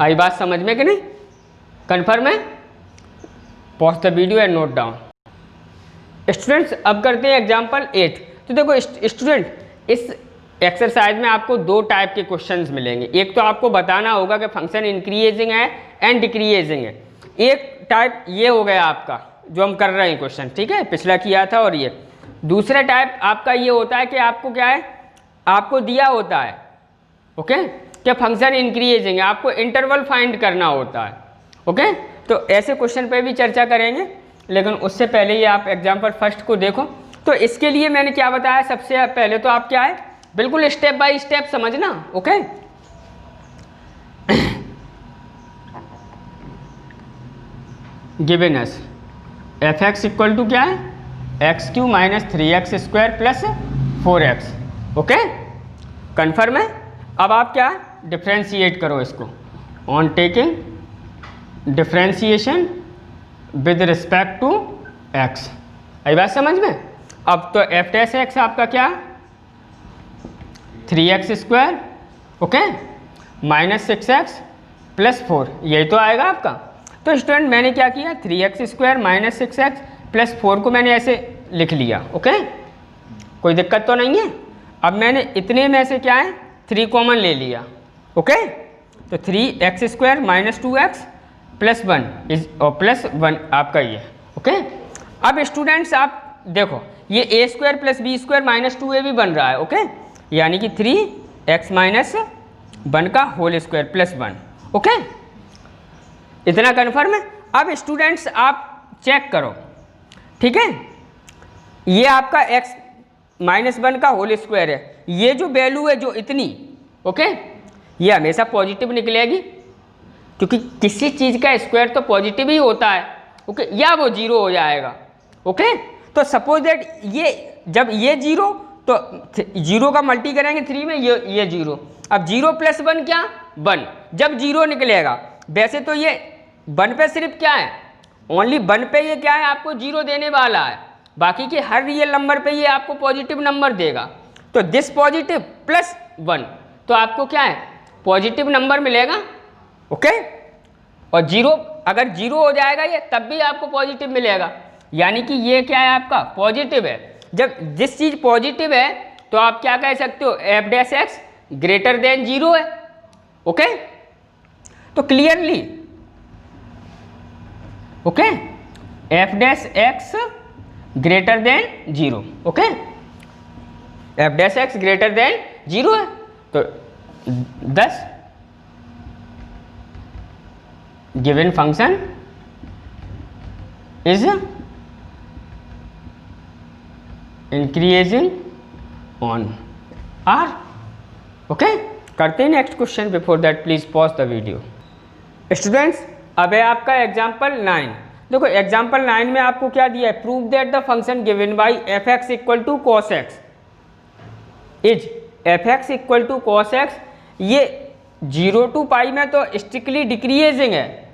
आई बात समझ में कि नहीं, कन्फर्म है? Pause the video and note down. Students अब करते हैं एग्जाम्पल 8। तो देखो स्टूडेंट इस एक्सरसाइज में आपको 2 टाइप के क्वेश्चंस मिलेंगे। एक तो आपको बताना होगा कि फंक्शन इंक्रीजिंग है एंड डिक्रीजिंग है। एक टाइप ये हो गया आपका जो हम कर रहे हैं क्वेश्चन, ठीक है, पिछला किया था। और ये दूसरा टाइप आपका ये होता है कि आपको क्या है, आपको दिया होता है, ओके, कि फंक्शन इंक्रीजिंग है, आपको इंटरवल फाइंड करना होता है, ओके। तो ऐसे क्वेश्चन पे भी चर्चा करेंगे, लेकिन उससे पहले ये आप एग्जाम्पल फर्स्ट को देखो। तो इसके लिए मैंने क्या बताया, सबसे पहले तो आप क्या है, बिल्कुल स्टेप बाय स्टेप समझना, okay. Given us f x equal to क्या है, x³ - 3x² + 4x, okay, confirm है। अब आप क्या डिफ्रेंशिएट करो इसको, on taking differentiation with respect to x। आई बात समझ में? अब तो एफ डैश एक्स आपका क्या, 3x², ओके, -6x + 4, यही तो आएगा आपका। तो स्टूडेंट मैंने क्या किया, 3x² - 6x + 4 को मैंने ऐसे लिख लिया, ओके, कोई दिक्कत तो नहीं है। अब मैंने इतने में से क्या है 3 कॉमन ले लिया, ओके। तो 3x² minus 2x plus 1 is और प्लस 1 आपका ये। ओके। अब स्टूडेंट्स आप देखो ये a² plus b² minus 2a भी बन रहा है। ओके, यानी कि 3x माइनस 1 का होल स्क्वायर प्लस 1। ओके, इतना कन्फर्म है। अब स्टूडेंट्स आप चेक करो, ठीक है, ये आपका x माइनस 1 का होल स्क्वायर है, ये जो वैल्यू है जो इतनी, ओके, ये हमेशा पॉजिटिव निकलेगी क्योंकि किसी चीज़ का स्क्वायर तो पॉजिटिव ही होता है। ओके, या वो 0 हो जाएगा। ओके, तो सपोज दैट ये जब ये 0 तो 0 का मल्टी करेंगे 3 में, ये 0। अब 0 प्लस 1 क्या 1, जब 0 निकलेगा। वैसे तो ये 1 पे सिर्फ क्या है, ओनली 1 पे ये क्या है आपको 0 देने वाला है, बाकी के हर रियल नंबर पे ये आपको पॉजिटिव नंबर देगा। तो दिस पॉजिटिव प्लस 1 तो आपको क्या है पॉजिटिव नंबर मिलेगा। ओके, और 0 अगर 0 हो जाएगा ये तब भी आपको पॉजिटिव मिलेगा, यानी कि ये क्या है आपका पॉजिटिव है। जब जिस चीज़ पॉजिटिव है तो आप क्या कह सकते हो f' ग्रेटर देन 0 है। ओके, तो clearly okay f' greater than 0। Okay, f' greater than 0 है, तो 10 given function is increasing on R. Okay, करते हैं next question. Before that please pause the video. Students, अब है आपका एग्जाम्पल 9। देखो एग्जाम्पल 9 में आपको क्या दिया है, prove that the function given by f(x) equal to cos x is f(x) equal to cos x। ये 0 to पाई में तो स्ट्रिक्टली डिक्रीजिंग है।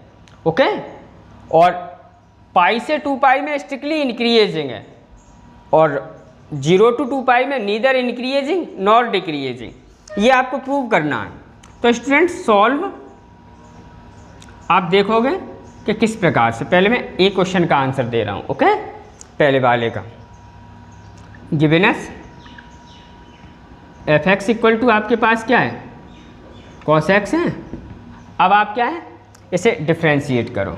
ओके, और पाई से 2 पाई में स्ट्रिक्टली इंक्रीजिंग है, और 0 to 2 पाई में नीदर इंक्रीजिंग नॉर डिक्रीजिंग। ये आपको प्रूव करना है। तो स्टूडेंट सॉल्व आप देखोगे कि किस प्रकार से। पहले मैं एक क्वेश्चन का आंसर दे रहा हूँ। ओके, पहले वाले का given us f(x) equal to आपके पास क्या है cos x है। अब आप क्या है इसे डिफ्रेंशिएट करो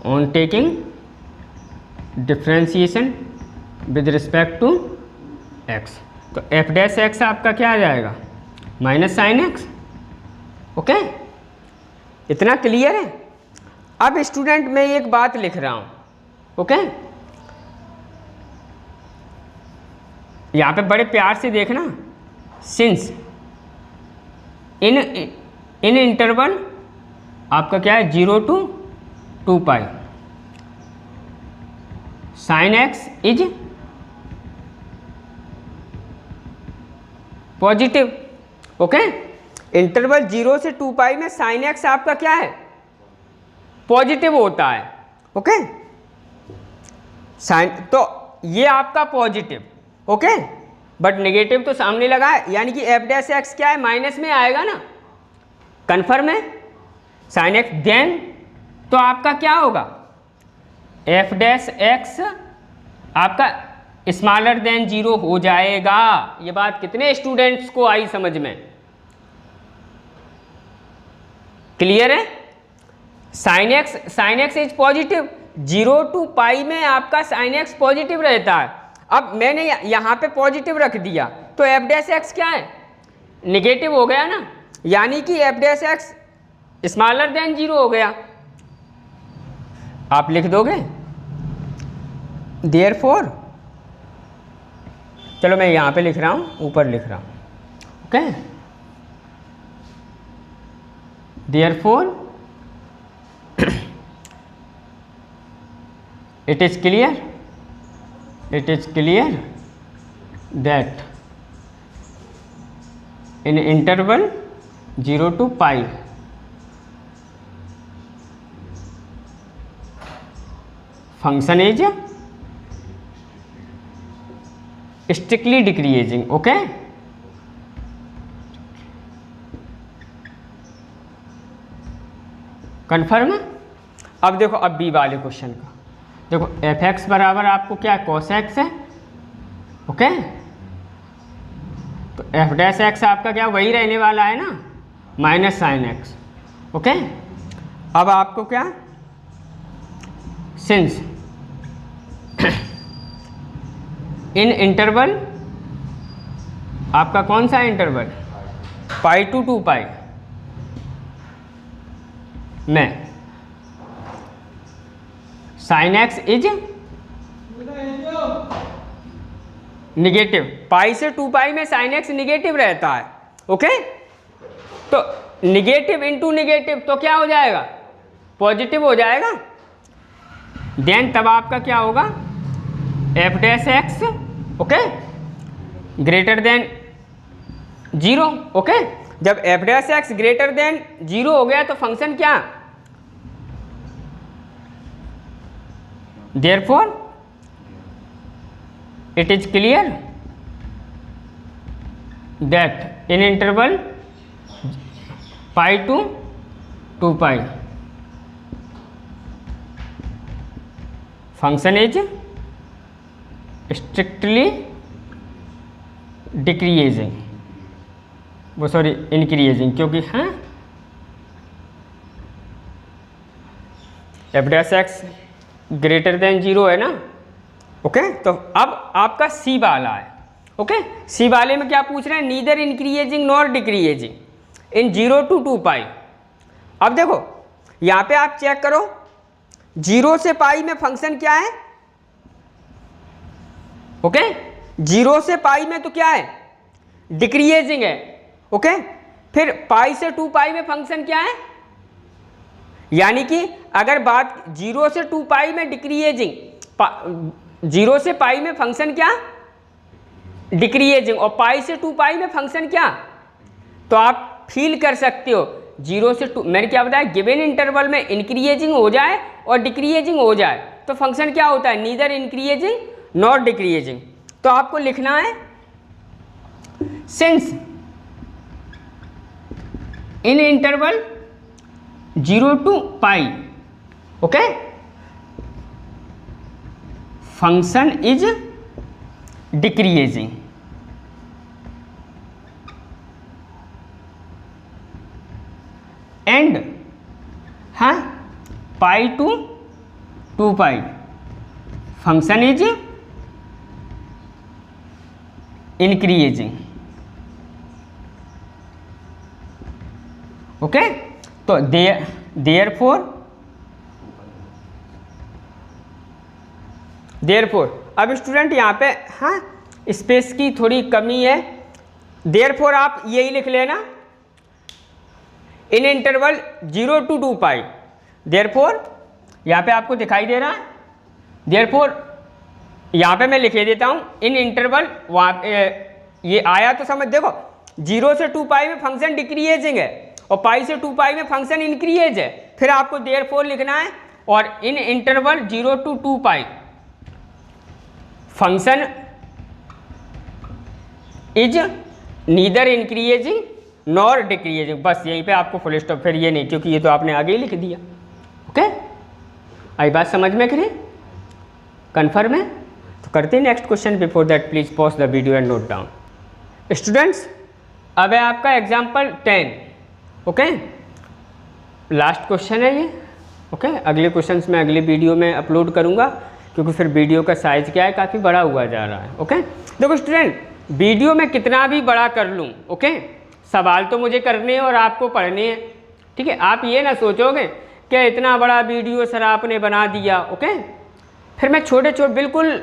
on taking differentiation with respect to x। तो f' आपका क्या आ जाएगा माइनस साइन x। ओके, इतना क्लियर है। अब स्टूडेंट मैं एक बात लिख रहा हूँ। ओके, यहाँ पे बड़े प्यार से देखना, सिंस इन इंटरवल आपका क्या है 0 to 2 pi sine x is positive. Okay, interval 0 से 2 पाई में साइन x आपका क्या है पॉजिटिव होता है। ओके, साइन तो ये आपका पॉजिटिव। ओके, बट नेगेटिव तो सामने लगा है, यानी कि f' क्या है माइनस में आएगा ना, कन्फर्म है साइन x। देन तो आपका क्या होगा f' आपका स्मॉलर देन 0 हो जाएगा। ये बात कितने स्टूडेंट्स को आई समझ में, क्लियर है। Sine x is positive, 0 to pi में आपका साइन x पॉजिटिव रहता है। अब मैंने यहाँ पे पॉजिटिव रख दिया तो f' क्या है निगेटिव हो गया ना, यानी कि f' स्मॉलर देन 0 हो गया। आप लिख दोगे देयरफॉर, चलो मैं यहाँ पे लिख रहा हूँ, ऊपर लिख रहा हूँ। Okay, therefore it is clear that in interval 0 to pi function is strictly decreasing. Okay, confirm है। अब देखो अब बी वाले क्वेश्चन का देखो, f(x) बराबर आपको क्या cos x है। ओके, तो f' आपका क्या वही रहने वाला है ना, माइनस साइन एक्स। ओके, अब आपको क्या, सिंस इन इंटरवल, आपका कौन सा इंटरवल, पाई टू 2 पाई में साइन एक्स इज निगेटिव, पाई से 2 पाई में साइन एक्स निगेटिव रहता है। ओके, तो निगेटिव इंटू निगेटिव तो क्या हो जाएगा, पॉजिटिव हो जाएगा। देन तब आपका क्या होगा, f dash x, okay, greater than 0। Okay, जब f dash x greater than 0 हो गया तो फंक्शन क्या, therefore it is clear that in interval pi to 2 pi function is strictly decreasing, वो सॉरी इंक्रीजिंग, क्योंकि हाँ f dash x greater than 0 है ना। ओके, तो अब आपका सी वाला है। ओके, सी वाले में क्या पूछ रहे हैं, neither increasing nor decreasing in 0 to 2 पाई। अब देखो यहाँ पे आप चेक करो, 0 से पाई में फंक्शन क्या है, ओके, 0 से पाई में तो क्या है, डिक्रीजिंग है। ओके, फिर पाई से 2 पाई में फंक्शन क्या है, यानी कि अगर बात 0 से 2 पाई में डिक्रीजिंग, 0 से पाई में फंक्शन क्या, डिक्रीजिंग, और पाई से 2 पाई में फंक्शन क्या, तो आप फील कर सकते हो 0 से 2, मैंने क्या बताया, गिवन इंटरवल में इंक्रीजिंग हो जाए और डिक्रीजिंग हो जाए तो फंक्शन क्या होता है, नीदर इंक्रीजिंग नॉट डिक्रीजिंग। तो आपको लिखना है since in interval 0 to pi, okay, function is decreasing and हाँ pi to 2 pi function is increasing. Okay, तो देयरफॉर अब स्टूडेंट यहाँ पे हाँ स्पेस की थोड़ी कमी है, देयरफॉर आप यही लिख लेना, इन इंटरवल 0 to 2 पाई, देयरफॉर यहाँ पे आपको दिखाई दे रहा है, देयरफॉर यहाँ पे मैं लिखे देता हूँ इन इंटरवल, वहाँ ये आया तो समझ, देखो 0 से 2 पाई में फंक्शन डिक्रीजिंग है और पाई से 2 पाई में फंक्शन इंक्रीज है, फिर आपको देयरफॉर लिखना है, और इन interval 0 to 2 pi function is neither increasing nor decreasing. बस यहीं पे आपको फुल स्टॉप, फिर ये नहीं, क्योंकि ये तो आपने आगे ही लिख दिया। ओके, आई बात समझ में करें, कन्फर्म है? तो करते हैं next question. Before that please pause the video and note down. Students, अब है आपका एग्जाम्पल 10। ओके, लास्ट क्वेश्चन है ये। ओके, अगले क्वेश्चंस मैं अगले वीडियो में अपलोड करूँगा, क्योंकि फिर वीडियो का साइज क्या है, काफ़ी बड़ा हुआ जा रहा है। ओके, देखो स्टूडेंट, वीडियो में कितना भी बड़ा कर लूँ, ओके, सवाल तो मुझे करने हैं और आपको पढ़ने हैं, ठीक है। आप ये ना सोचोगे कि इतना बड़ा वीडियो सर आपने बना दिया, ओके, फिर मैं छोटे छोटे बिल्कुल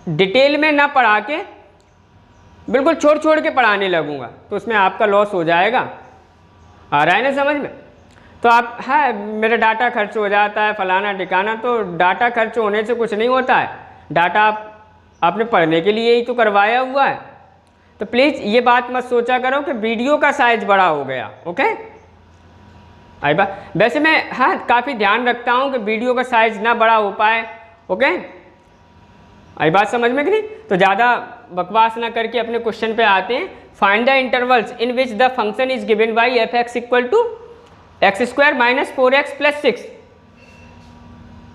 डिटेल में ना पढ़ा के बिल्कुल छोड़ के पढ़ाने लगूंगा, तो उसमें आपका लॉस हो जाएगा। आ रहा है ना समझ में? तो आप, है मेरा डाटा खर्च हो जाता है फलाना ठिकाना, तो डाटा खर्च होने से कुछ नहीं होता है, डाटा आपने पढ़ने के लिए ही तो करवाया हुआ है। तो प्लीज़ ये बात मत सोचा करो कि वीडियो का साइज बड़ा हो गया। ओके, आई बात, वैसे मैं हाँ काफ़ी ध्यान रखता हूँ कि वीडियो का साइज ना बड़ा हो पाए। ओके, आई बात समझ में कि नहीं? तो ज़्यादा बकवास ना करके अपने क्वेश्चन पे आते हैं। Find the intervals in which the function is given by f x equal to x square minus 4x plus 6,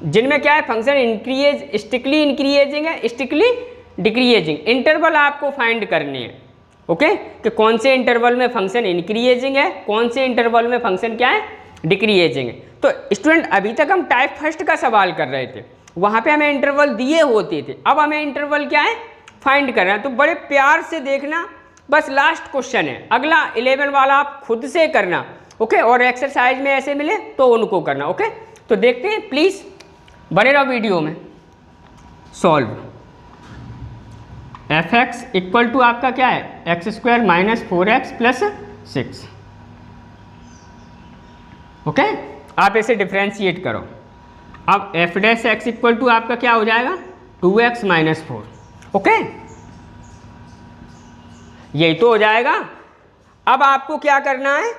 जिनमें क्या है फंक्शन इंक्रीज, स्ट्रिक्टली इंक्रीजिंग है, स्ट्रिक्टली डिक्रीजिंग। इंटरवल आपको फाइंड करनी है। ओके, कि कौन से इंटरवल में फंक्शन इंक्रीजिंग है, कौन से इंटरवल में फंक्शन क्या है, डिक्रीजिंग है। तो स्टूडेंट अभी तक हम टाइप फर्स्ट का सवाल कर रहे थे, वहाँ पे हमें इंटरवल दिए होते थे, अब हमें इंटरवल क्या है फाइंड करना है। तो बड़े प्यार से देखना, बस लास्ट क्वेश्चन है, अगला 11 वाला आप खुद से करना, ओके, और एक्सरसाइज में ऐसे मिले तो उनको करना, ओके। तो देखते हैं, प्लीज़ बने रहो वीडियो में। Solve f x equal to आपका क्या है, x square minus 4x plus 6, okay. आप इसे डिफ्रेंशिएट करो। अब f dash x equal to आपका क्या हो जाएगा, 2x माइनस 4, ओके, यही तो हो जाएगा। अब आपको क्या करना है,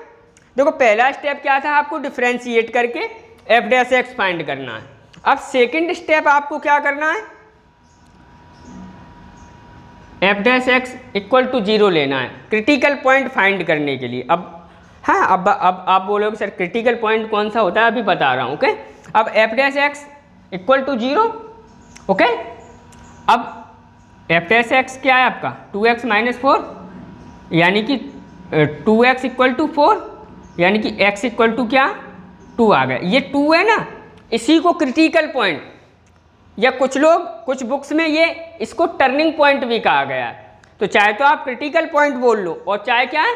देखो पहला स्टेप क्या था, आपको डिफ्रेंशिएट करके एफ डैश एक्स फाइंड करना है। अब सेकंड स्टेप आपको क्या करना है, f dash x equal to 0 लेना है क्रिटिकल पॉइंट फाइंड करने के लिए। अब हाँ, अब आप बोलोगे सर क्रिटिकल पॉइंट कौन सा होता है, अभी बता रहा हूँ, ओके। अब f dash x equal to 0, okay. अब एफ डैश एक्स क्या है आपका 2x माइनस 4, यानी कि 2x इक्वल टू 4, यानी कि x इक्वल टू क्या 2 आ गया। ये 2 है ना, इसी को क्रिटिकल पॉइंट, या कुछ लोग कुछ बुक्स में ये इसको टर्निंग पॉइंट भी कहा गया है। तो चाहे तो आप क्रिटिकल पॉइंट बोल लो और चाहे क्या है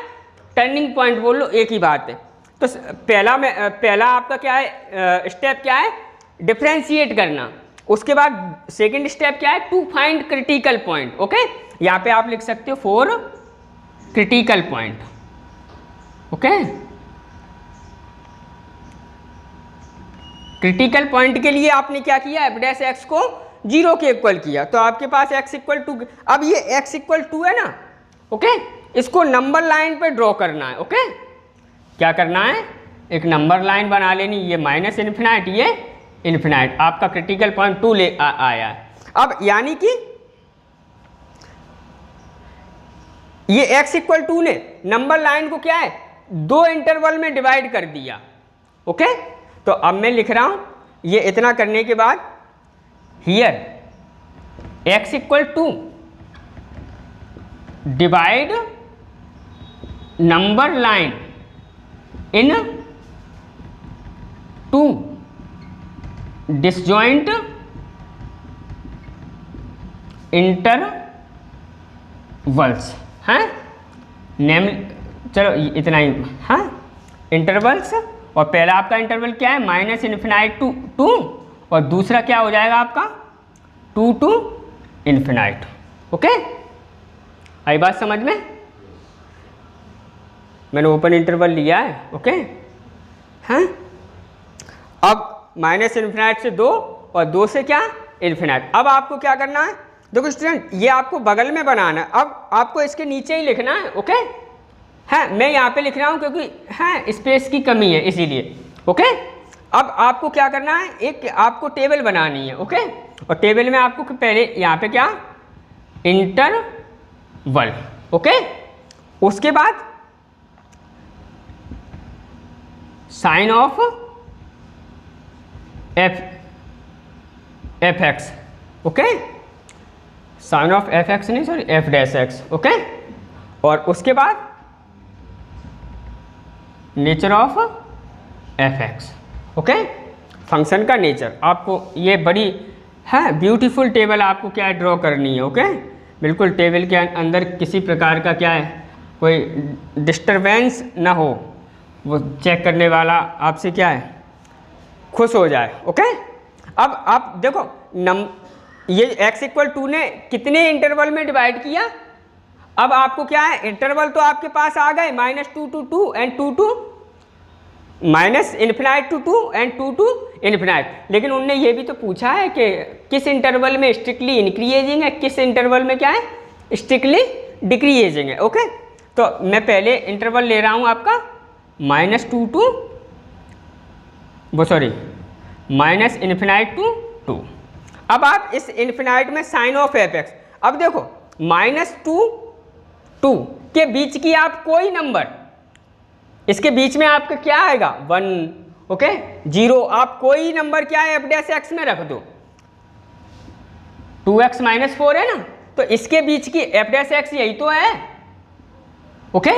टर्निंग पॉइंट बोल लो, एक ही बात है। तो पहला आपका क्या है स्टेप क्या है, डिफ्रेंशिएट करना। उसके बाद सेकंड स्टेप क्या है, to find critical point, okay. यहाँ पे आप लिख सकते हो 4 critical point, okay. Critical point के लिए आपने क्या किया, एफ डैश एक्स को 0 के इक्वल किया, तो आपके पास x इक्वल टू, अब ये x इक्वल 2 है ना, ओके, इसको नंबर लाइन पे ड्रॉ करना है, ओके। क्या करना है, एक नंबर लाइन बना लेनी, ये माइनस इन्फिनाइट, ये इन्फिनाइट, आपका क्रिटिकल पॉइंट 2 ले आया है। अब यानी कि ये x इक्वल 2 ने नंबर लाइन को क्या है 2 इंटरवल में डिवाइड कर दिया, ओके। तो अब मैं लिख रहा हूं, ये इतना करने के बाद here x equal to divide number line in 2 disjoint intervals, हैं नेम, चलो इतना ही, हाँ इंटरवल्स। और पहला आपका इंटरवल क्या है, माइनस इन्फिनाइट टू 2, और दूसरा क्या हो जाएगा आपका 2 टू इन्फिनाइट, ओके। आई बात समझ में, मैंने ओपन इंटरवल लिया है, ओके, हैं। अब माइनस इन्फिनाइट से 2 और 2 से क्या इन्फिनाइट। अब आपको क्या करना है, देखो स्टूडेंट ये आपको बगल में बनाना है, अब आपको इसके नीचे ही लिखना है, ओके। है मैं यहाँ पे लिख रहा हूँ क्योंकि है स्पेस की कमी है इसीलिए, ओके। अब आपको क्या करना है, एक आपको टेबल बनानी है, ओके। और टेबल में आपको पहले यहाँ पे क्या इंटरवल, ओके। उसके बाद sine of f x, okay, sine of f x नहीं sorry f dash x, okay. और उसके बाद nature of f x, okay, function का नेचर। आपको ये बड़ी है ब्यूटीफुल टेबल आपको क्या है ड्रॉ करनी है, ओके। बिल्कुल टेबल के अंदर किसी प्रकार का क्या है कोई डिस्टरबेंस ना हो, वो चेक करने वाला आपसे क्या है खुश हो जाए, ओके। अब आप देखो ये x इक्वल 2 ने कितने इंटरवल में डिवाइड किया, अब आपको क्या है इंटरवल तो आपके पास आ गए -2 to 2 and 2 to minus infinite to 2 and 2 to infinite. लेकिन उनने ये भी तो पूछा है कि किस इंटरवल में स्ट्रिक्टली इंक्रीजिंग है, किस इंटरवल में क्या है स्ट्रिक्टली डिक्रीजिंग है, ओके। तो मैं पहले इंटरवल ले रहा हूँ आपका -2 to वो सॉरी माइनस इन्फिनाइट टू 2। अब आप इस इन्फिनाइट में साइन ऑफ एफ एक्स, अब देखो -2 2 के बीच की आप कोई नंबर, इसके बीच में आपका क्या आएगा 1, ओके 0, आप कोई नंबर क्या है एफ डैश एक्स में रख दो, 2x - 4 है ना, तो इसके बीच की एफ डैश एक्स यही तो है, ओके।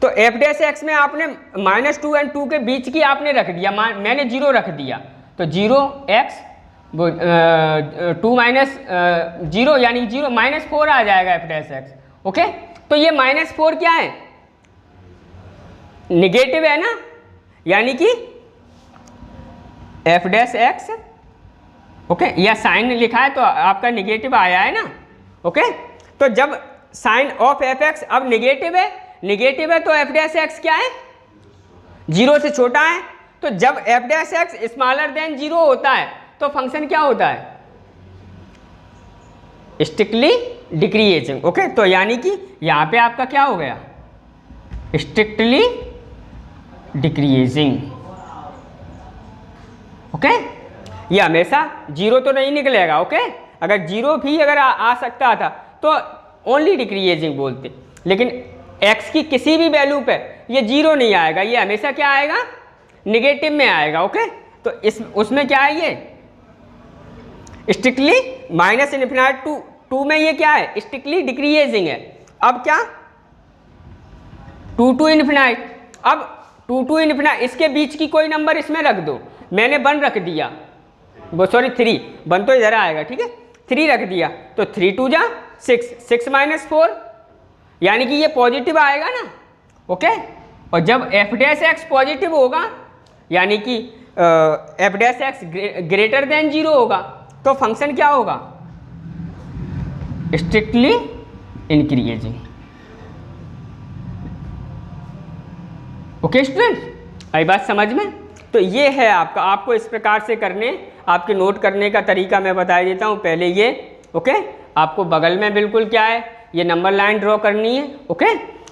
तो एफ डैश एक्स में आपने -2 और 2 के बीच की आपने रख दिया, मैंने 0 रख दिया, तो 0x 2 माइनस 0 यानी 0 -4 आ जाएगा एफ डैश एक्स। ओके, तो ये -4 क्या है, निगेटिव है ना, यानी कि एफ डैश एक्स, ओके, या साइन लिखा है तो आपका निगेटिव आया है ना। ओके, तो जब साइन ऑफ एफ एक्स अब निगेटिव है तो एफ डैश एक्स क्या है, 0 से छोटा है। तो जब f dash x smaller than 0 होता है तो फंक्शन क्या होता है, स्ट्रिक्टली डिक्रीजिंग। ओके, तो यानी कि यहां पे आपका क्या हो गया, स्ट्रिक्टली डिक्रीजिंग। ओके, ये हमेशा 0 तो नहीं निकलेगा। ओके, अगर 0 भी अगर आ सकता था तो ओनली डिक्रीजिंग बोलते, लेकिन x की किसी भी वैल्यू पे ये 0 नहीं आएगा, ये हमेशा क्या आएगा, निगेटिव में आएगा। ओके, तो उसमें क्या है, ये स्ट्रिक्टली -∞ टू में ये क्या है, स्ट्रिक्टली डिक्रीजिंग है। अब क्या 2 to ∞, अब 2 to ∞, इसके बीच की कोई नंबर इसमें रख दो, मैंने 1 रख दिया, वो सॉरी 3, 1 तो इधर आएगा, ठीक है, 3 रख दिया, तो 3 2 जा 6, 6 - 4, यानी कि ये पॉजिटिव आएगा ना। ओके, और जब एफ डैश एक्स पॉजिटिव होगा यानी कि F dash x greater than 0 होगा तो फंक्शन क्या होगा, स्ट्रिक्टली इंक्रीजिंग। ओके स्टूडेंट, आई बात समझ में। तो ये है आपका, आपको इस प्रकार से करने, आपके नोट करने का तरीका मैं बता देता हूँ। पहले ये, ओके, आपको बगल में बिल्कुल क्या है, ये नंबर लाइन ड्रॉ करनी है। ओके,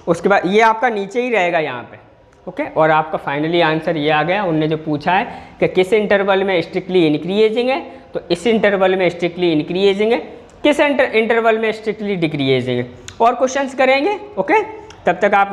उसके बाद ये आपका नीचे ही रहेगा यहाँ पे। ओके, और आपका फाइनली आंसर ये आ गया। उनने जो पूछा है कि किस इंटरवल में स्ट्रिक्टली इंक्रीजिंग है, तो इस इंटरवल में स्ट्रिक्टली इंक्रीजिंग है, किस इंटरवल में स्ट्रिक्टली डिक्रीजिंग है। और क्वेश्चंस करेंगे। ओके, तब तक आप